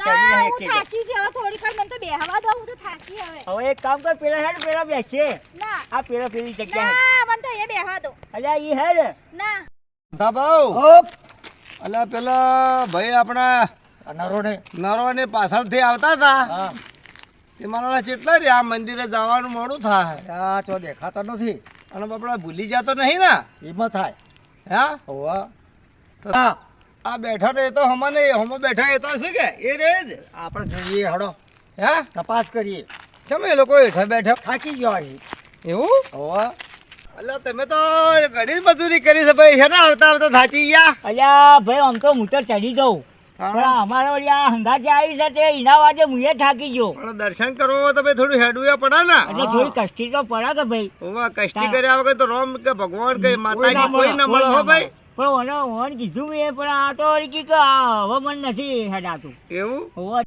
ચડી હું જાય થાકી છે હવે થોડી કઈ મને તો બેહવા દો હું તો થાકી હવે એક કામ કર પેલા હેડ પેલા બેસીએ ના આ પેલા પેલી જગ્યા ના મને તો અહીંયા બેહવા દો અલ્યા ઈ હેડ ના ધા ભાઉ અલા પેલા ભાઈ આપણા નરોને પાછળથી આવતા હતા તે મારા કેટલા રે આ મંદિરે જવાનું મોડું થાય આ તો દેખાતા નથી અને બાપડા ભૂલી જતો નહીં ને એમાં થાય હા હોવા તો આ બેઠા ને એ તો હમ નહીં હમ બેઠા એ તો શું કે એ રે જ આપણે જોઈએ હડો હા તપાસ કરીએ ચમ એ લોકો હેઠા બેઠા થાકી ગયો અહીં એવું હોવા અલ્યા તમે તો ઘણી જ મજૂરી કરી છે ભાઈ છે ને આવતા આવતા થાચી ગયા અલ્યા ભાઈ આમ તો હું તો ચડી જાઉં હા. પણ અમારે વળી આ હંગાતે આવી છે તે એના વાજે હું એ થાકી ગયો પણ દર્શન કરવા હોય તો ભાઈ થોડું હેડવું પડે ને એટલે થોડી કષ્ટી તો પડે કે ભાઈ હોવા કષ્ટી કર્યા વગર તો રોમ કે ભગવાન કે માતાજી કોઈ ના મળે હો ભાઈ પણ ઓને કીધું મેં પણ આ તો વળી કી કે આ હવે મને નથી હેડાતું એવું હોવા